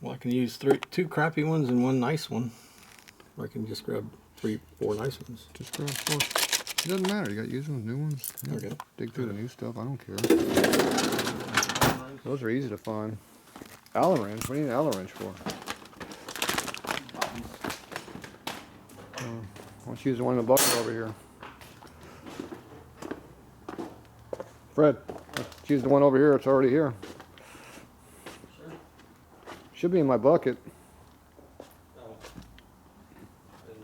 Well, I can use two crappy ones and one nice one. Or I can just grab 3, 4 nice ones. Just grab 4. It doesn't matter. You got used ones, new ones. Yeah. Okay. Dig through the new stuff. I don't care. Those are easy to find. Allen wrench. What do you need an Allen wrench for? Why don't you use the one in the bucket over here? Fred, let's use the one over here. It's already here. Sure. Should be in my bucket. Oh.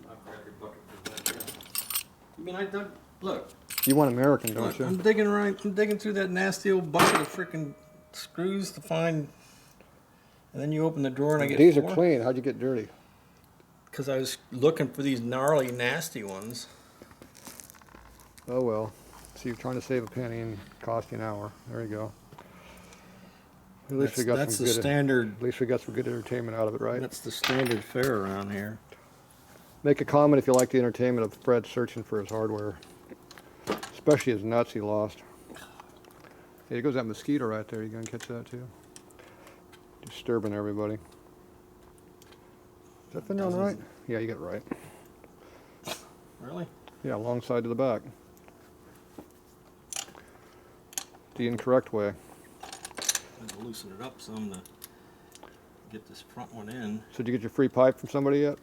I'll grab your bucket for that. I mean, I dug. Look. You want American, don't Look, you? I'm digging through that nasty old bucket of freaking screws to find. And then you open the drawer and I get These 4. are clean. How'd you get dirty? Because I was looking for these gnarly, nasty ones. Oh well. So you're trying to save a penny and cost you an hour. There you go. At least we got That's some the good. standard. At least we got some good entertainment out of it, right? That's the standard fare around here. Make a comment if you like the entertainment of Fred searching for his hardware, especially his nuts he lost. Hey, there goes that mosquito right there. You gonna catch that too? Disturbing everybody. Is that thing on right? Yeah, you got it right. Really? Yeah, long side to the back. The incorrect way. I'm gonna loosen it up some to get this front one in. So did you get your free pipe from somebody yet?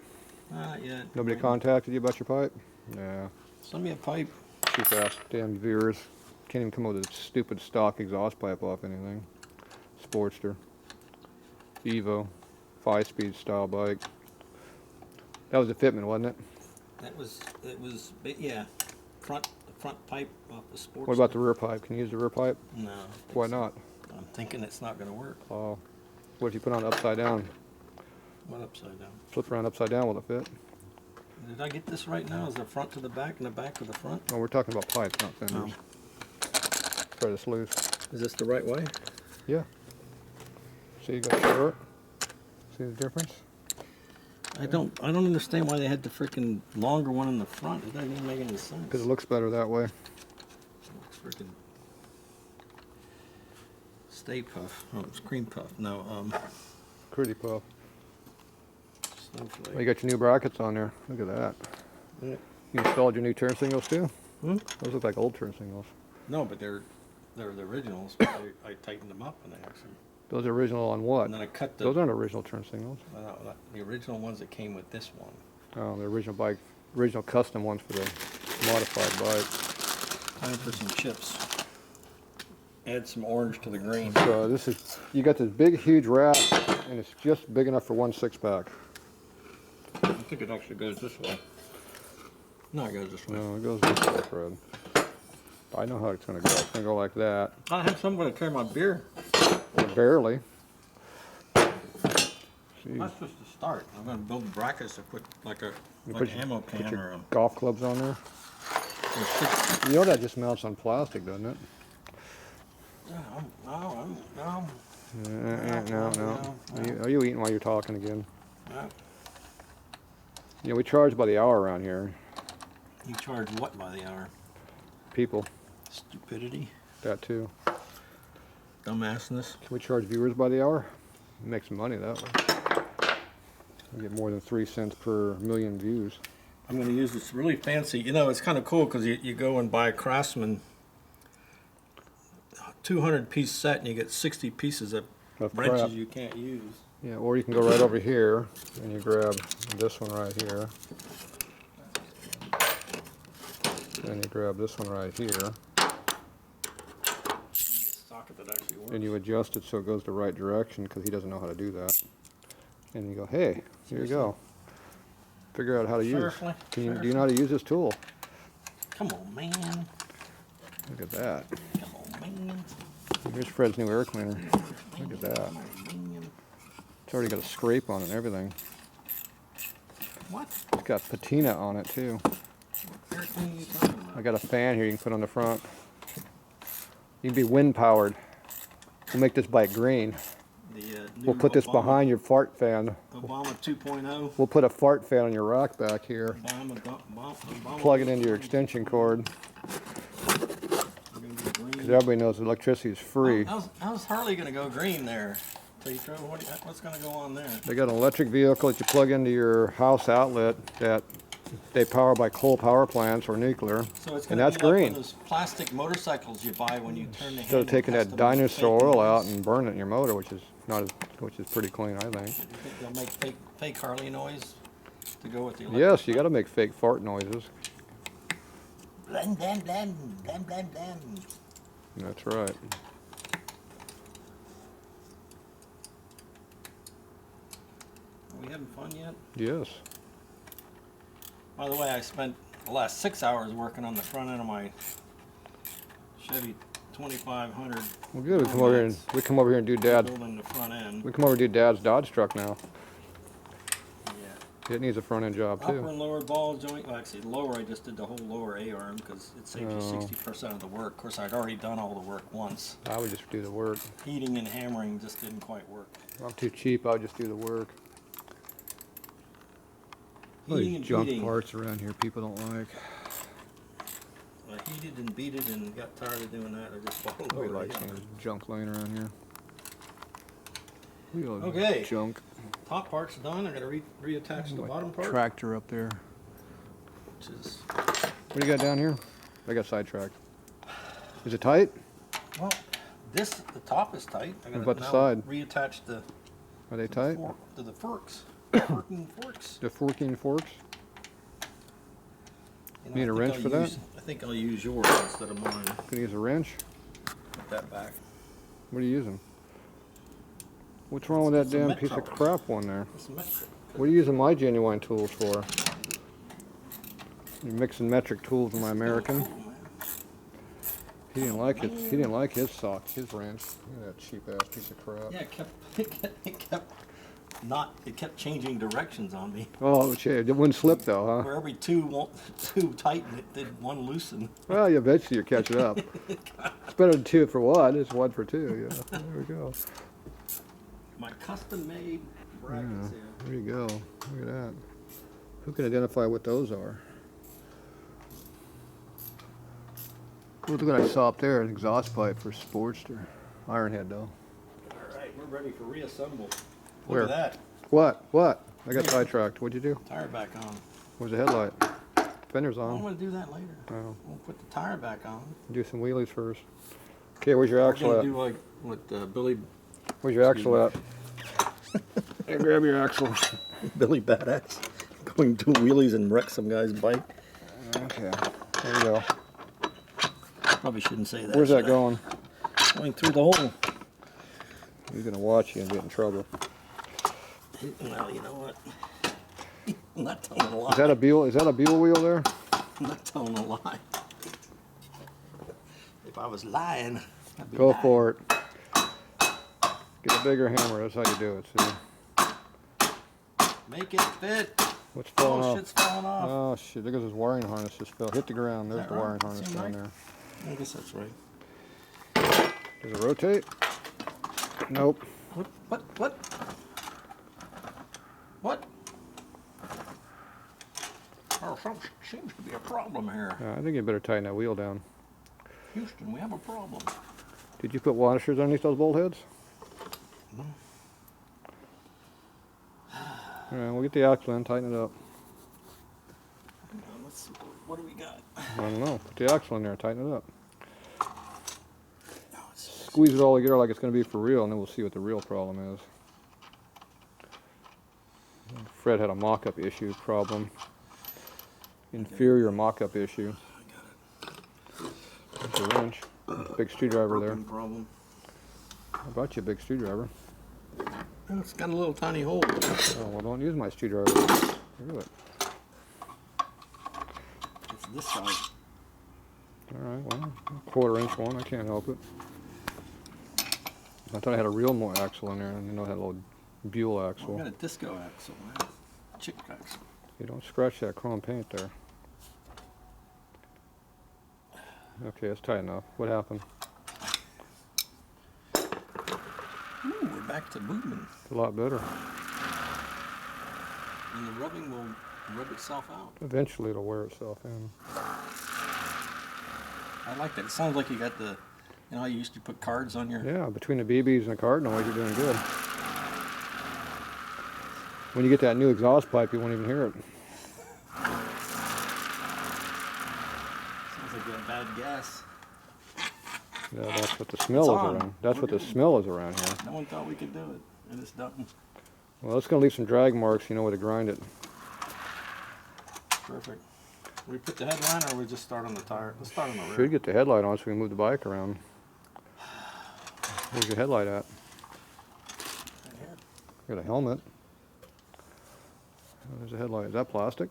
Not yet. Nobody contacted you about your pipe? Yeah. Send me a pipe. Cheap ass damn viewers. Can't even come up with a stupid stock exhaust pipe off anything. Sportster. Evo. 5-speed style bike. That was a fitment, wasn't it? It was, yeah, the front pipe off the sports. What about the rear pipe? Can you use the rear pipe? No. Why not? I'm thinking it's not going to work. Oh. What if you put on upside down? What upside down? Flip around upside down, will it fit? Did I get this right now? Is the front to the back and the back to the front? Oh, we're talking about pipes, not fenders. Try this loose. Is this the right way? Yeah. See, you got short. See the difference? I don't understand why they had the freaking longer one in the front. It doesn't even make any sense. Because it looks better that way. Freaking Stay Puff. Oh, it's Cream Puff. No, Pretty puff. Snowflake. Oh, you got your new brackets on there. Look at that. Yeah. You installed your new turn signals too? Hmm? Those look like old turn signals. No, but they're the originals. But I tightened them up and I actually. Those are original on what? And then I cut the. Those aren't original turn signals. The original ones that came with this one. Oh, the original bike, original custom ones for the modified bike. Time for some chips. Add some orange to the green. So this is, you got this big, huge wrap, and it's just big enough for 1 6-pack. I think it actually goes this way. No, it goes this way. No, it goes this way, Fred. I know how it's going to go. It's going to go like that. I have someone to carry my beer. Barely. That's just the start. I'm going to build brackets to put like a ammo can put or your a. golf clubs on there. You know that just mounts on plastic, doesn't it? No. No. Are you eating while you're talking again? No. You know, we charge by the hour around here. You charge what by the hour? People. Stupidity. That too. Dumbassness. Can we charge viewers by the hour? Make some money that way. We get more than 3 cents per million views. I'm going to use this really fancy. You know, it's kind of cool because you go and buy a Craftsman 200-piece set and you get 60 pieces of wrenches crap. you can't use. Yeah, or you can go right over here and you grab this one right here. And you grab this one right here. Socket that actually works. And you adjust it so it goes the right direction because he doesn't know how to do that. And you go, hey, here you go. Figure out how to use it. Do you know how to use this tool? Come on, man. Look at that. Come on, man. Here's Fred's new air cleaner. Look at that. It's already got a scrape on it and everything. What? It's got patina on it too. What are you talking about? I got a fan here you can put on the front. You can be wind powered. We'll make this bike green. We'll put this behind your fart fan. Obama 2.0. We'll put a fart fan on your rack back here. Obama. Plug it into your extension cord. Because everybody knows electricity is free. How's Harley going to go green there? Tatro, what's going to go on there? They got an electric vehicle that you plug into your house outlet that they power by coal power plants or nuclear. So it's And going that's to be like green. one of those plastic motorcycles you buy when you turn the Instead of handle taking that custom with dinosaur fake oil out noise. and burning it in your motor, which is pretty clean, I think. Do you think they'll make fake Harley noise to go with the electric? Yes, you got to make fake fart noises. Blend, blend, blend, blend, blend, blend. That's right. Are we having fun yet? Yes. By the way, I spent the last 6 hours working on the front end of my Chevy 2500. Well, good. We come over here and do Dad's. Building the front end. We come over and do Dad's Dodge truck now. Yeah. It needs a front end job Upper too. and lower ball joint. Well, actually, lower. I just did the whole lower A arm because it saved you 60% of the work. Of course, I'd already done all the work once. I would just do the work. Heating and hammering just didn't quite work. I'm too cheap. I would just do the work. All Heating these and junk beating. parts around here people don't like. I heated and beated and got tired of doing that. I just bought a Nobody lower likes A any arm. junk laying around here. We got Okay. junk. Top part's done. I got to reattach the bottom part, Tractor up there. which is What do you got down here? I got sidetracked. Is it tight? well. The top is tight. I got What about to the now side? reattach the Are they tight? to the forks. Forking forks. The forking forks? You Need a I think wrench I'll for that? I think I'll use yours instead of mine. Gonna use a wrench? Put that back. What are you using? What's wrong with that It's a damn Metro. piece of crap one there? It's metric. What are you using my genuine tools for? You're mixing metric tools with my American. Cool, man. He didn't like it. He didn't like his sock, his wrench. Look at that cheap ass piece of crap. Yeah, it kept changing directions on me. Oh shit! It wouldn't slip though, huh? Where every two tighten, it did one loosen. Well, eventually you catch it up. It's better than 2 for 1. It's 1 for 2. Yeah. There we go. My custom-made brackets here. There you go. Look at that. Who can identify what those are? Look what I saw up there, an exhaust pipe for Sportster. Iron head though. All right, we're ready for reassemble. Look Where? at that. What? I got sidetracked. What'd you do? Tire back on. Where's the headlight? Fender's I'm on. going to do that later. Oh. We'll put the tire back on. Do some wheelies first. Okay, where's your We're axle going at? to do like what Billy Where's your axle at? Hey, grab your axle. Billy Badass going to wheelies and wreck some guy's bike. Okay. There you go. Probably shouldn't say that. Where's that should I? going? Going through the hole. He's gonna watch you and get in trouble. Well, you know what? I'm not telling a lie. Is that a Buell wheel there? I'm not telling a lie. If I was lying, I'd be Go lying. for it. Get a bigger hammer. That's how you do it. See? Make it fit. What's falling Oh, off? shit's falling off. Oh shit! There goes his wiring harness. Just fell. Hit the ground. There's that the right? wiring harness Seem down right? there. I guess that's right. Does it rotate? Nope. What? Oh, seems to be a problem here. I think you better tighten that wheel down. Houston, we have a problem. Did you put washers underneath those bolt heads? No. All right, we'll get the axle in. Tighten it up. Let's see. What do we got? I don't know. Put the axle in there. Tighten it up. No, it's Squeeze it all together like it's going to be for real, and then we'll see what the real problem is. Fred had a mock-up issue problem. Inferior mock-up issue. There's a wrench. There's a big screwdriver there. broken problem. I brought you a big screwdriver. Oh, it's got a little tiny hole. Oh, well, don't use my screwdriver. Do it. It's this size. All right, well, a 1/4 inch one. I can't help it. I thought I had a real axle in there, and I had a little Buell I axle. got a disco axle, man. Chick axle. You don't scratch that chrome paint there. Okay, it's tight enough. What happened? Ooh, we're back to movement. It's a lot better. And the rubbing will rub itself out. Eventually, it'll wear itself in. I like that. It sounds like you got the, you know how you used to put cards on your... Yeah, between the BBs and the card noise, you're doing good. When you get that new exhaust pipe, you won't even hear it. Sounds like a bad gas. Yeah, that's what the smell is on. around. That's We're what the good. smell is around here. No one thought we could do it, and it's done. Well, it's going to leave some drag marks. You know where to grind it. Perfect. We put the headline, or we just start on the tire? Let's start on the rear. Should get the headlight on so we can move the bike around. Where's your headlight at? Right here. Got a helmet. There's a headlight. Is that plastic?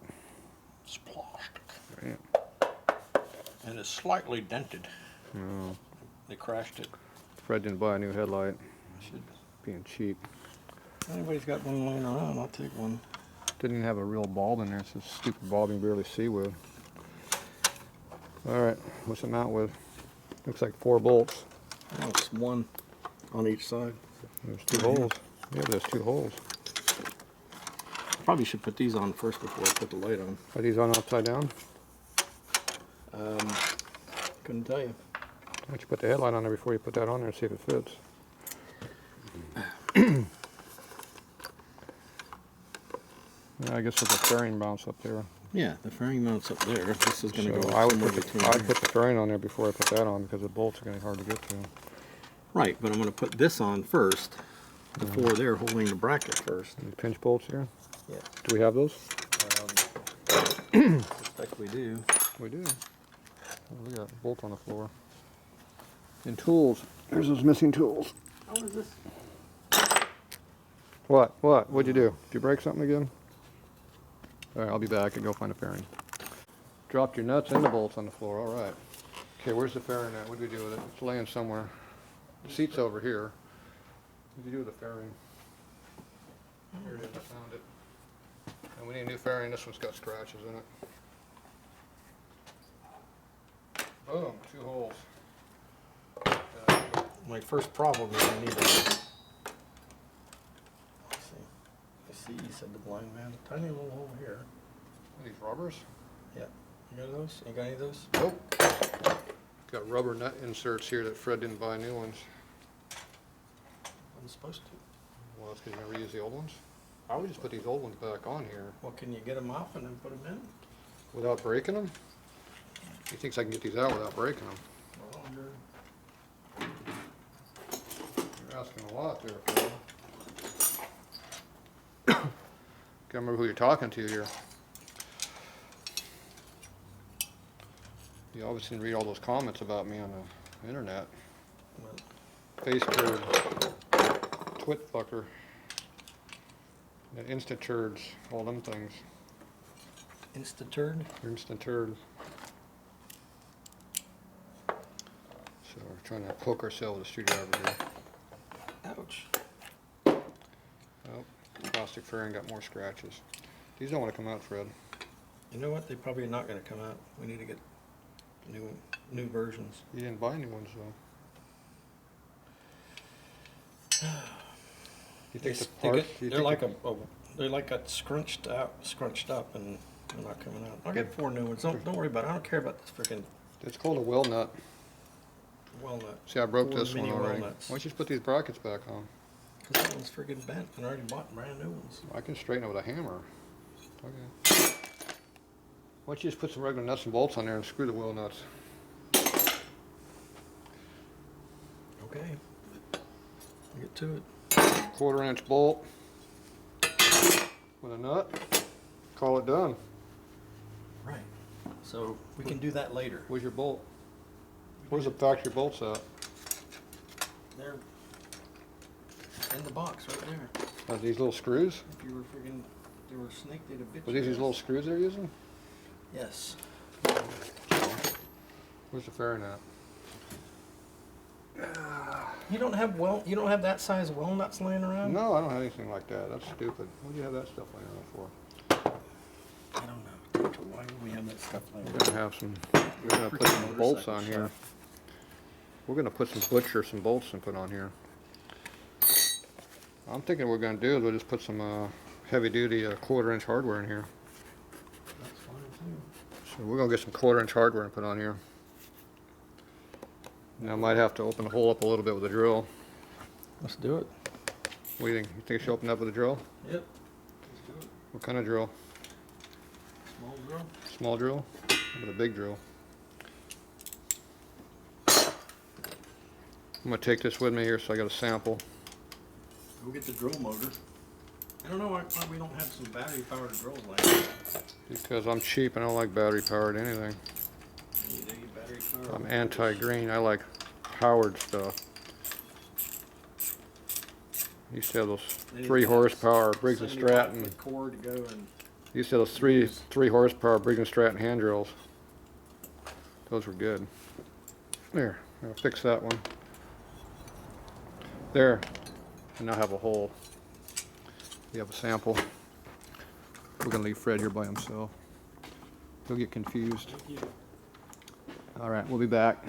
It's plastic. Right. And it's slightly dented. No. They crashed it. Fred didn't buy a new headlight. Should. Being cheap. If anybody's got one laying around, I'll take one. Didn't even have a real bulb in there. It's a stupid bulb you can barely see with. Alright, what's it mount with? Looks like 4 bolts. Oh, it's one on each side. There's 2 holes. Yeah, there's 2 holes. Probably should put these on first before I put the light on. Are these on upside down? Couldn't tell you. Why don't you put the headlight on there before you put that on there and see if it fits? Yeah, I guess there's a fairing bounce up there. Yeah, the fairing mount's up there. This is going to So go I would somewhere put between I'd here. put the fairing on there before I put that on because the bolts are going to be hard to get to. Right, but I'm going to put this on first before they're holding the bracket first. These pinch bolts here. Yeah. Do we have those? Suspect we do. We do. Oh, we got a bolt on the floor. And tools. There's those missing tools. How is this? What? What? What'd you do? Did you break something again? Alright, I'll be back and go find a fairing. Dropped your nuts and the bolts on the floor. Alright. Okay, where's the fairing at? What do we do with it? It's laying somewhere. The seat's over here. What do you do with the fairing? Here it is. I found it. And we need a new fairing. This one's got scratches in it. Boom. 2 holes. My first problem is I need to... Let's see. I see, you said the blind man. Tiny little hole here. These rubbers? Yeah. You got those? You got any of those? Nope. Got rubber nut inserts here that Fred didn't buy new ones. I'm supposed to. Well, that's because you're going to reuse the old ones? I would just put these old ones back on here. Well, can you get them off and then put them in? Without breaking them? He thinks I can get these out without breaking them. Well, You're asking a lot there, Fred. Gotta remember who you're talking to here. You obviously didn't read all those comments about me on the internet. well, Face turd. Twit fucker. The instant turds. All them things. Insta-turd? Instant turd. So we're trying to poke ourselves with a screwdriver here. Ouch. Oh, plastic fairing got more scratches. These don't want to come out, Fred. You know what? They're probably not going to come out. We need to get new versions. You didn't buy new ones though. You think the parts? They're like they're like got scrunched up, and they're not coming out. I'll get 4 new ones. Don't worry about it. I don't care about this freaking It's called a well nut. walnut. See, I broke 4 this one mini already. walnuts. Why don't you just put these brackets back on? Because that one's freaking bent, and I already bought brand new ones. I can straighten it with a hammer. Okay. Why don't you just put some regular nuts and bolts on there and screw the wheel nuts? Okay. Get to it. 1/4 inch bolt with a nut. Call it done. Right. So we can do that later. Where's your bolt? Where's the factory bolts at? They're in the box right there. Are these little screws? If you were freaking, they were snake, they'd have bit Are you. these little screws they're using? Yes. Where's the fairing at? You don't have that size well nuts laying around? No, I don't have anything like that. That's stupid. What do you have that stuff laying around for? I don't know. Why would we have that stuff laying We're around? gonna have some. We're gonna put some bolts on here. We're gonna put some some bolts and put on here. I'm thinking what we're gonna do is we'll just put some heavy-duty 1/4 inch hardware in here. That's fine too. So we're gonna get some 1/4 inch hardware and put on here. Now I might have to open the hole up a little bit with a drill. Let's do it. What do you think? You think I should open up with a drill? Yep. What kind of drill? Small drill. Small drill? With a big drill. I'm gonna take this with me here so I got a sample. Go get the drill motor. I don't know why we don't have some battery powered drills like that. Because I'm cheap and I don't like battery powered anything. You need battery powered. I'm anti-green. I like powered stuff. Used to have those 3 horsepower Briggs and Stratton. Cord to go and Used to have those three horsepower Briggs and Stratton hand drills. Those were good. There, I'll fix that one. There, I now have a hole. We have a sample. We're gonna leave Fred here by himself. He'll get confused. thank you. All right, we'll be back.